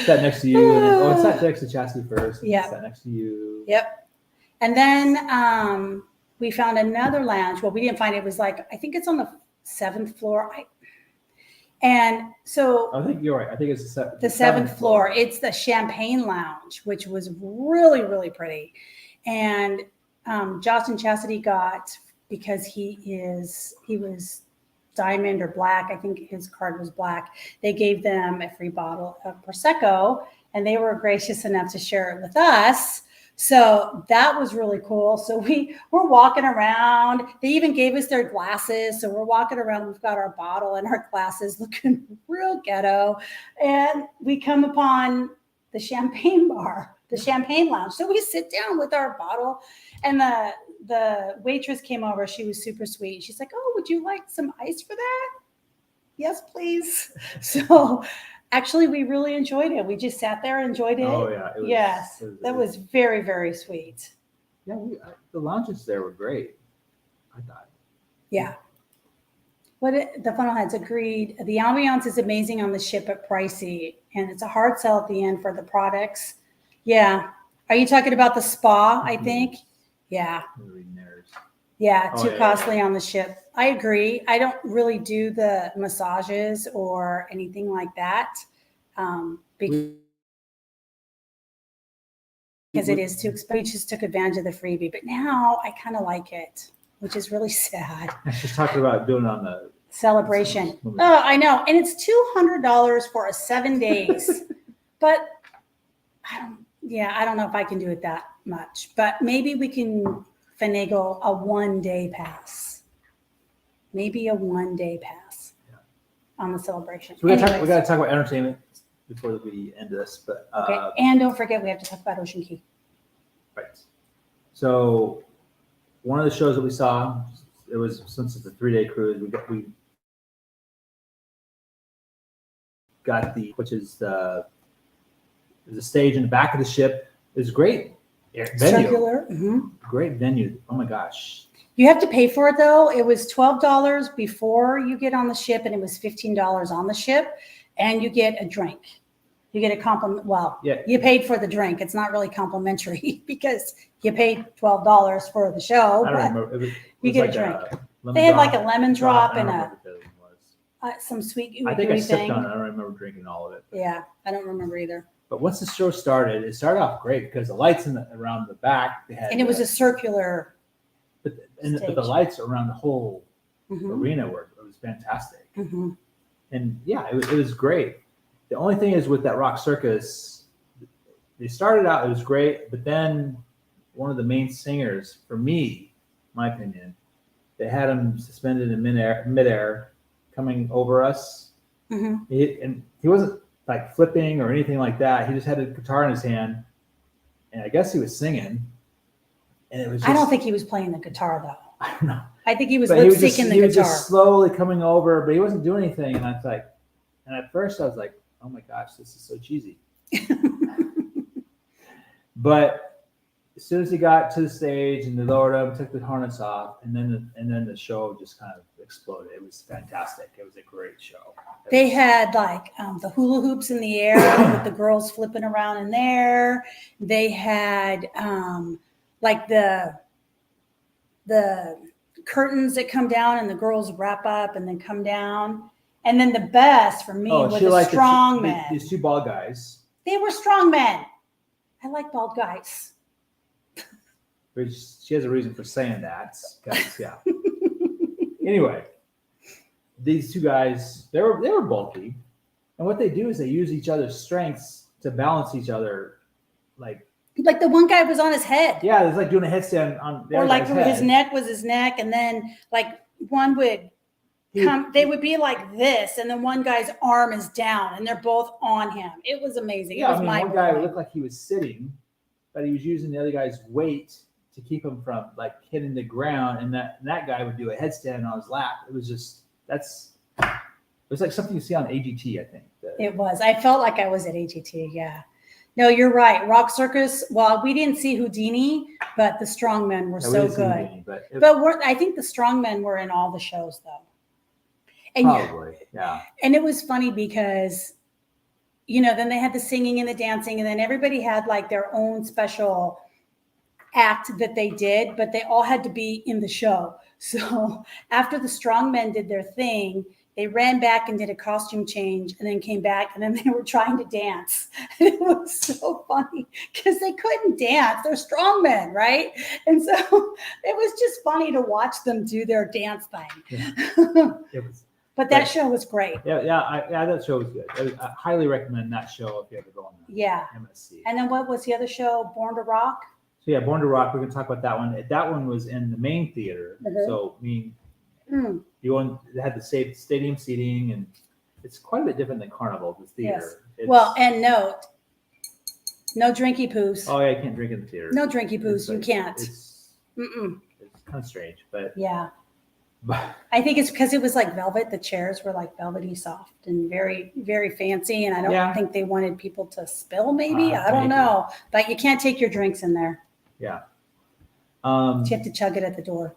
sat next to you. And it sat next to Chastity first. Yeah. Sat next to you. Yep. And then we found another lounge. Well, we didn't find it. It was like, I think it's on the 7th floor. And so I think you're right. I think it's the 7th floor. It's the Champagne Lounge, which was really, really pretty. And Josh and Chastity got, because he was diamond or black, I think his card was black, they gave them a free bottle of Prosecco, and they were gracious enough to share it with us. So that was really cool. So we're walking around. They even gave us their glasses. So we're walking around. We've got our bottle and our glasses looking real ghetto. And we come upon the champagne bar, the Champagne Lounge. So we sit down with our bottle, and the waitress came over. She was super sweet. She's like, "Oh, would you like some ice for that?" "Yes, please." So actually, we really enjoyed it. We just sat there and enjoyed it. Oh, yeah. That was very, very sweet. Yeah, the lounges there were great, I thought. Yeah. The funnel heads agreed. The ambiance is amazing on the ship, but pricey. And it's a hard sell at the end for the products. Yeah. Are you talking about the spa, I think? Yeah. Yeah, too costly on the ship. I agree. I don't really do the massages or anything like that because it is too expensive. We just took advantage of the freebie, but now I kind of like it, which is really sad. She's talking about doing it on the celebration. Oh, I know. And it's $200 for 7 days, but I don't know if I can do it that much, but maybe we can finagle a 1-day pass. Maybe a 1-day pass on the celebration. So we got to talk about entertainment before we end this. But okay, and don't forget we have to talk about Ocean Key. Right. So one of the shows that we saw, it was, since it's a 3-day cruise, we got which is the stage in the back of the ship. It's great. Venue. Circular. Mm-hmm. Great venue. Oh my gosh. You have to pay for it though. It was $12 before you get on the ship, and it was $15 on the ship, and you get a drink. You get a compliment. Well, you paid for the drink. It's not really complimentary because you paid $12 for the show. I don't remember. You get like a drink. They had like a lemon drop and some sweet. I think I sipped on it. I don't remember drinking all of it. Yeah, I don't remember either. But once the show started, it started off great because the lights around the back, they had, and it was a circular. But the lights around the whole arena it was fantastic. Mm-hmm. And yeah, it was great. The only thing is with that Rock Circus, they started out, it was great, but then one of the main singers, for me, my opinion, they had him suspended in midair coming over us. Mhm. He wasn't like flipping or anything like that. He just had a guitar in his hand, and I guess he was singing. And it was just, I don't think he was playing the guitar though. I don't know. I think he was But lip he was syncing the he was guitar. just slowly coming over, but he wasn't doing anything. And I was like, and at first I was like, oh my gosh, this is so cheesy. But as soon as he got to the stage and they lowered him, took the harness off, and then the show just kind of exploded. It was fantastic. It was a great show. They had like the hula hoops in the air with the girls flipping around in there. They had like the curtains that come down and the girls wrap up and then come down. And then the best for me was the strong men. These two bald guys. They were strong men. I like bald guys. Which she has a reason for saying that, guys. Yeah. Anyway, these two guys, they were bulky, and what they do is they use each other's strengths to balance each other, like the one guy was on his head. Yeah, it's like doing a headstand on the or other like guy's head. his neck was his neck, and then like one would come. They would be like this, and then one guy's arm is down, and they're both on him. It was amazing. Yeah, it was one guy looked like he was sitting, but he was using the other guy's weight to keep him from like hitting the ground, and that guy would do a headstand on his lap. It was just it was like something you see on AGT, I think. It was. I felt like I was at AGT. Yeah. No, you're right. Rock Circus. Well, we didn't see Houdini, but the strongmen were so good. Houdini, I think the strongmen were in all the shows though. And probably, yeah. And it was funny because, then they had the singing and the dancing, and then everybody had like their own special act that they did, but they all had to be in the show. So after the strongmen did their thing, they ran back and did a costume change and then came back, and then they were trying to dance. It was so funny because they couldn't dance. They're strongmen, right? And so it was just funny to watch them do their dance thing. Yeah. But that show was great. Yeah, that show was good. I highly recommend that show if you ever go on that. Yeah. MSC. And then what was the other show? Born to Rock? So yeah, Born to Rock. We're gonna talk about that one. That one was in the main theater. Mm-hmm. So they had the stadium seating, and it's quite a bit different than Carnival. The theater. Yes. Well, and note, no drinky poos. Oh yeah, you can't drink in the theater. No drinky poos. You can't. It's kind of strange, but yeah. I think it's because it was like velvet. The chairs were like velvety soft and very, very fancy. And I don't think they wanted people to spill, maybe. I don't know. But you can't take your drinks in there. Yeah. You have to chug it at the door.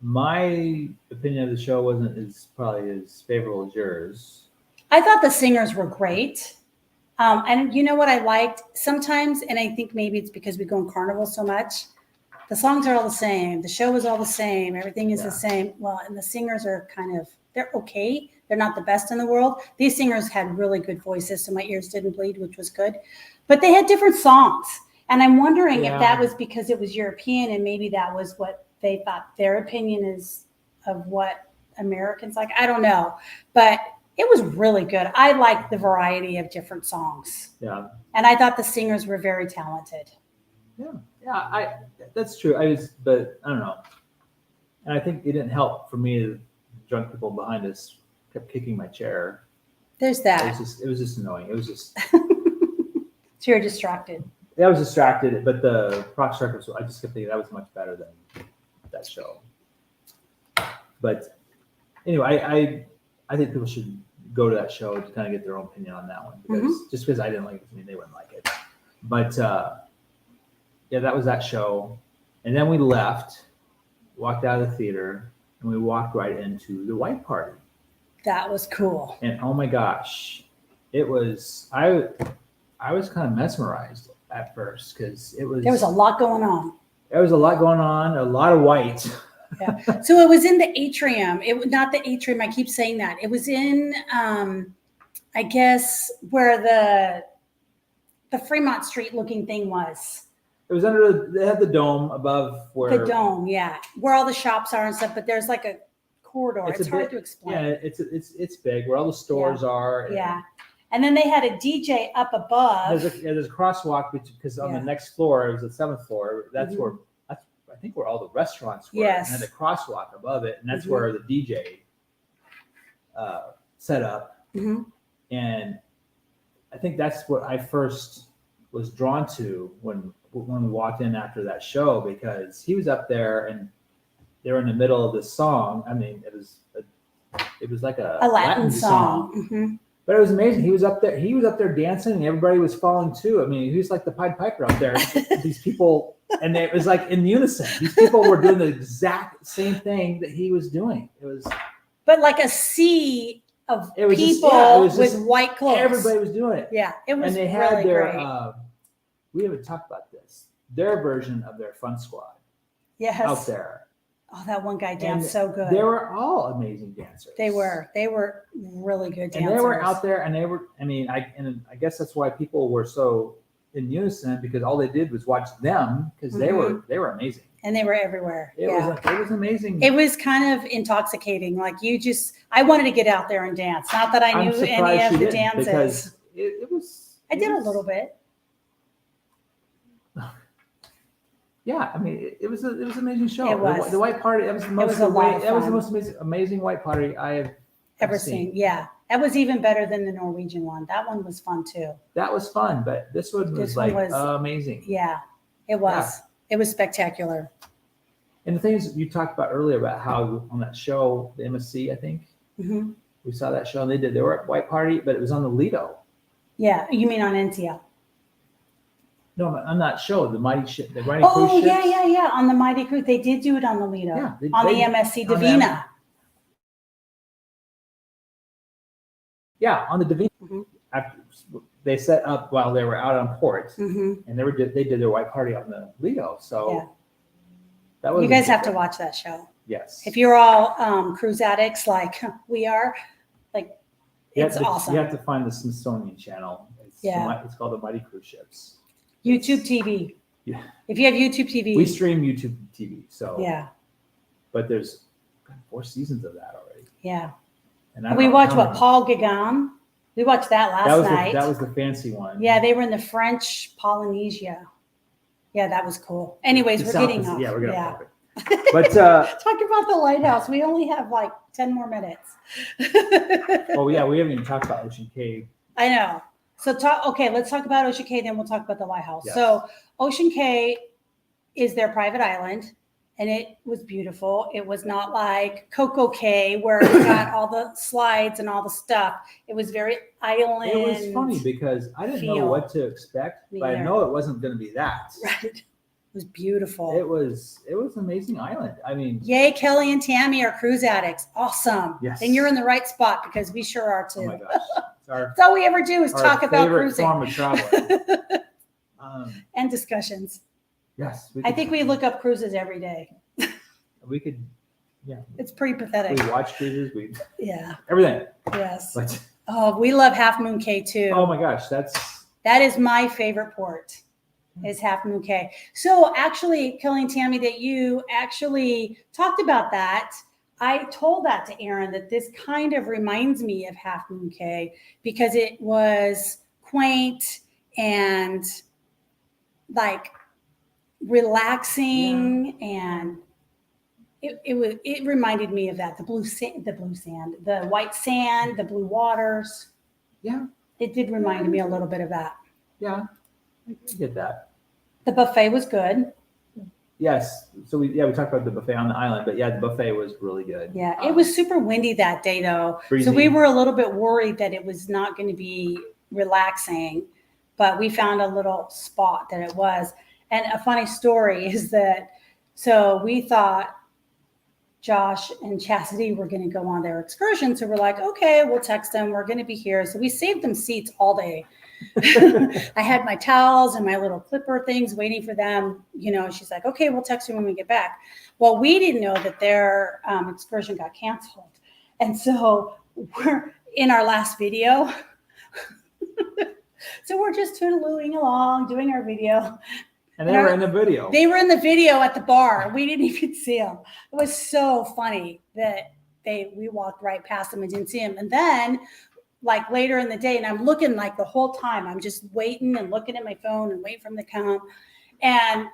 My opinion of the show wasn't probably as favorable as yours. I thought the singers were great. And you know what I liked? Sometimes, and I think maybe it's because we go in Carnival so much, the songs are all the same. The show is all the same. Everything is the same. Well, and the singers are they're okay. They're not the best in the world. These singers had really good voices, so my ears didn't bleed, which was good. But they had different songs. And I'm wondering if that was because it was European and maybe that was what they thought their opinion is of what Americans like. I don't know. But it was really good. I liked the variety of different songs. Yeah. And I thought the singers were very talented. Yeah, that's true. But I don't know. And I think it didn't help for me. The drunk people behind us kept kicking my chair. There's that. It was just annoying. It was just. So you're distracted. I was distracted, but the Rock Circus, I just kept thinking that was much better than that show. But anyway, I think people should go to that show to kind of get their own opinion on that one. Because just because I didn't like it, I mean, they wouldn't like it. But that was that show. And then we left, walked out of the theater, and we walked right into the white party. That was cool. And oh my gosh, it was, I was kind of mesmerized at first because there was a lot going on. There was a lot going on, a lot of white. Yeah. So it was in the atrium. It was not the atrium. I keep saying that. It was in, I guess, where the Fremont Street looking thing was. It was they had the dome above where. The dome, yeah. Where all the shops are and stuff, but there's like a corridor. It's hard to explain. Yeah, it's big where all the stores are. And then they had a DJ up above. There's a crosswalk because on the next floor, it was the 7th floor. That's where I think where all the restaurants were. Yes. And then a crosswalk above it, and that's where the DJ set up. And I think that's what I first was drawn to when we walked in after that show, because he was up there and they were in the middle of this song. I mean, it was like a Latin song. But it was amazing. He was up there dancing, and everybody was following too. I mean, he was like the Pied Piper up there. These people, and it was like in unison. These people were doing the exact same thing that he was doing. It was, but like a sea of people with white clothes. Everybody was doing it. Yeah, it was. And they had really their. We haven't talked about this. Their version of their Fun Squad. Yes. Out there. Oh, that one guy danced so good. They were all amazing dancers. They were really good dancers. And they were out there, and they were. I mean, I guess that's why people were so in unison, because all they did was watch them, because they were amazing. And they were everywhere. It was amazing. It was kind of intoxicating. Like I wanted to get out there and dance. Not that I knew any of the dances. Because it was. I did a little bit. Yeah, I mean, it was an amazing show. It was. The white party. That was the most amazing white party I have ever seen. Yeah, that was even better than the Norwegian one. That one was fun too. That was fun, but this one was amazing. Yeah, it was. Yeah. It was spectacular. And the things you talked about earlier about how on that show, the MSC, I think we saw that show, and they were at white party, but it was on the Lido. Yeah, you mean on NCL? No, on that show, the Mighty Cruise Ships. Yeah. On the Mighty Cruise, they did do it on the Lido. Yeah, the MSC Divina. On the Divina. After they set up while they were out on port, and they did their white party on the Lido. So that was. You guys have to watch that show. Yes. If you're all cruise addicts like we are, it's awesome. You have to find the Smithsonian Channel. It's called the Mighty Cruise Ships. YouTube TV. Yeah. If you have YouTube TV. We stream YouTube TV. So but there's 4 seasons of that already. Yeah. And we watched Paul Gauguin. We watched that last night. That was the fancy one. Yeah, they were in the French Polynesia. Yeah, that was cool. Anyways, we're getting off. Yeah, we're getting off. But talk about the lighthouse. We only have 10 more minutes. We haven't even talked about Ocean Cave. I know. So let's talk about Ocean Cay, then we'll talk about the lighthouse. Yes. So Ocean Cay is their private island, and it was beautiful. It was not like Coco Cay where it got all the slides and all the stuff. It was very island. It was funny because I didn't know what to expect, but I know it wasn't going to be that. Right. It was beautiful. It was an amazing island. I mean, yay, Kelly and Tammy are cruise addicts. Awesome. Yes. And you're in the right spot because we sure are too. Oh my gosh. That's all we ever do is talk about cruising. Form of traveling. And discussions. Yes. I think we look up cruises every day. We could, It's pretty pathetic. We watch cruises. Everything. Yes. We love Half Moon Cay too. Oh my gosh, that is my favorite port. Is Half Moon Cay. So actually, Kelly and Tammy, that you actually talked about that. I told that to Aaron that this kind of reminds me of Half Moon Cay because it was quaint and relaxing, and it reminded me of that. The blue sand, the white sand, the blue waters. Yeah. It did remind me a little bit of that. Yeah. I get that. The buffet was good. Yes. So we talked about the buffet on the island, but the buffet was really good. Yeah, it was super windy that day though. Freezing. So we were a little bit worried that it was not going to be relaxing, but we found a little spot that it was. And a funny story is that, so we thought Josh and Chastity were going to go on their excursion. So we're like, okay, we'll text them. We're going to be here. So we saved them seats all day. I had my towels and my little clipper things waiting for them. She's like, okay, we'll text you when we get back. Well, we didn't know that their excursion got canceled. And so we're in our last video. So we're just toodalooing along, doing our video. And they were in the video. They were in the video at the bar. We didn't even see them. It was so funny that we walked right past them and didn't see them. And then like later in the day, and I'm looking like the whole time, I'm just waiting and looking at my phone and waiting for them to come. And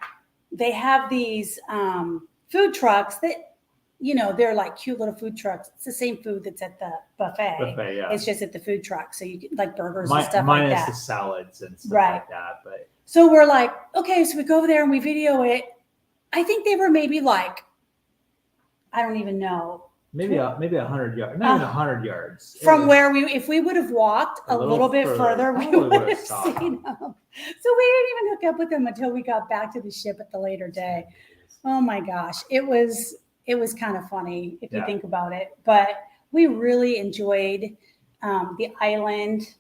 they have these food trucks that, you know, they're like cute little food trucks. It's the same food that's at the buffet. Yeah. It's just at the food truck. So you get like burgers and stuff minus like that. the salads and stuff Right. like that. But so we're like, okay, so we go over there and we video it. I think they were maybe like, I don't even know. maybe 100 yards, not even 100 yards. From where if we would have walked a little bit further, we probably would would've have saw seen them. So we didn't even hook up with them until we got back to the ship at the later day. Oh my gosh. It was kind of funny if you think about it, but we really enjoyed the island.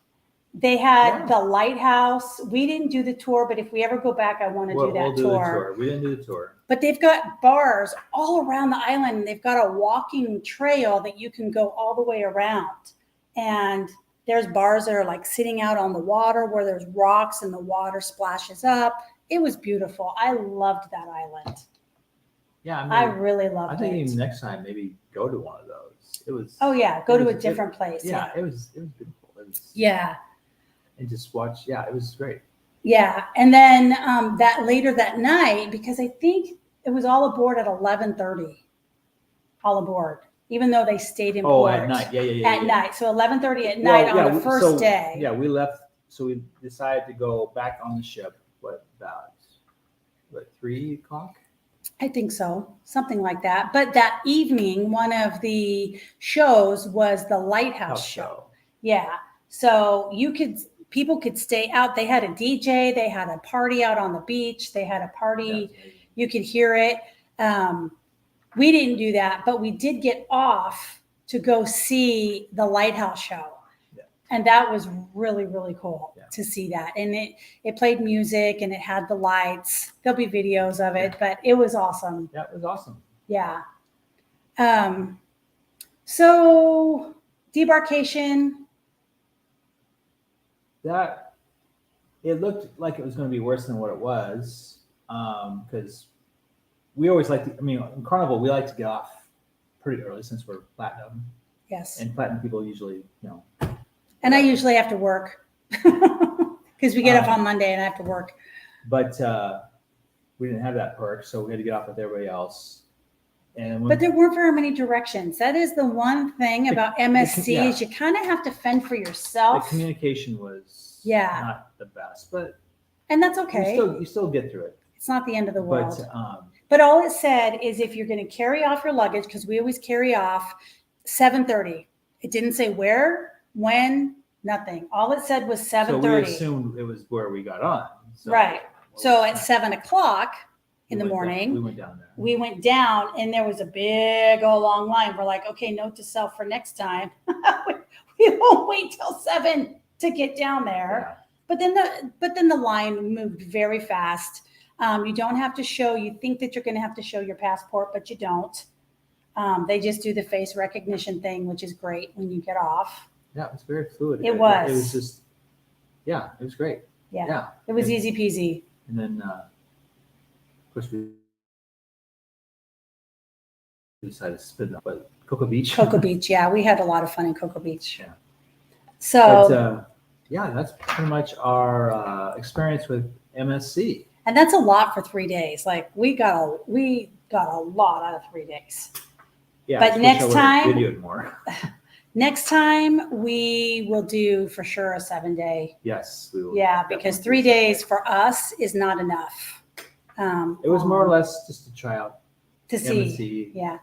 They had the lighthouse. We didn't do the tour, but if we ever go back, I want to do that we'll do tour. the tour. We didn't do the tour. But they've got bars all around the island. They've got a walking trail that you can go all the way around. And there's bars that are like sitting out on the water where there's rocks and the water splashes up. It was beautiful. I loved that island. Yeah, I really loved it. I think even next time, maybe go to one of those. It was. Oh yeah, go to a different place. Yeah, it was beautiful. And just watch. Yeah, it was great. Yeah, and then that later that night, because I think it was all aboard at 11:30. All aboard, even though they stayed in port. At night. Yeah. At night, so 11:30 at night on the first day. Yeah, we left. So we decided to go back on the ship. About 3 o'clock? I think so, something like that. But that evening, one of the shows was the lighthouse show. Yeah, so people could stay out. They had a DJ. They had a party out on the beach. They had a party. You could hear it. We didn't do that, but we did get off to go see the lighthouse show. Yeah. And that was really, really cool to see that. And it played music and it had the lights. There'll be videos of it, but it was awesome. Yeah, it was awesome. Yeah. So debarkation. That it looked like it was going to be worse than what it was, because we always like to. I mean, in Carnival we like to get off pretty early since we're platinum. Yes. And platinum people usually, And I usually have to work because we get off on Monday and I have to work. But we didn't have that perk, so we had to get off with everybody else. But there weren't very many directions. That is the one thing about MSC is you kind of have to fend for yourself. The communication was not the best, and that's okay. You still get through it. It's not the end of the world. But all it said is if you're going to carry off your luggage, because we always carry off 7:30. It didn't say where, when, nothing. All it said was 7:30. So we assumed it was where we got on. Right. So at 7 o'clock in the morning, we went down there. We went down and there was a big old long line. We're like, okay, note to self for next time. We won't wait till 7 to get down there. Yeah. But then the line moved very fast. You don't have to show, you think that you're going to have to show your passport, but you don't. They just do the face recognition thing, which is great when you get off. Yeah, it was very fluid. It was. It was just, it was great. Yeah. It was easy peasy. And then, of course, we decided to spin up at Cocoa Beach. Cocoa Beach, yeah. We had a lot of fun in Cocoa Beach. Yeah. So, but, that's pretty much our experience with MSC. And that's a lot for 3 days. Like we got a lot out of 3 days. Yeah, but next time, videoed more. Next time we will do for sure a 7-day. Yes, we will. Yeah, because 3 days for us is not enough. It was more or less just to try out to see. MSC. Yeah,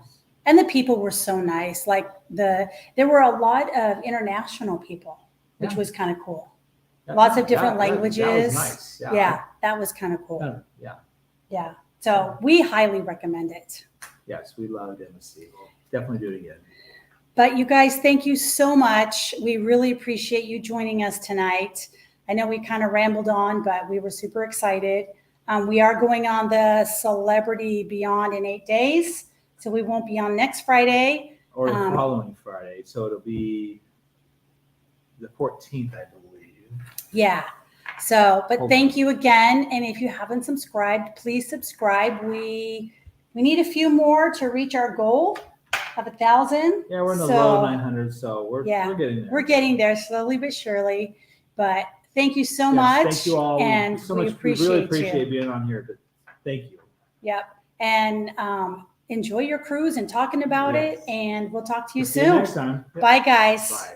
and the people were so nice. Like there were a lot of international people, which was kind of cool. Lots of different languages. That was nice. Yeah, that was kind of cool. Yeah. So we highly recommend it. Yes, we loved MSC. We'll definitely do it again. But you guys, thank you so much. We really appreciate you joining us tonight. I know we kind of rambled on, but we were super excited. We are going on the Celebrity Beyond in 8 days. So we won't be on next Friday. Or the following Friday. So it'll be the 14th, I believe. Yeah. So, but thank you again. And if you haven't subscribed, please subscribe. We need a few more to reach our goal. of 1,000. Yeah, we're in the So, low 900s, so we're yeah, getting there. We're getting there slowly but surely. But thank you so Yes, much. Thank you all. And so we much. appreciate we really you. appreciate being on here. But thank you. Yep. And enjoy your cruise and talking about Yes. it. And we'll talk to you See you soon. next time. Yep. Bye, guys. Bye.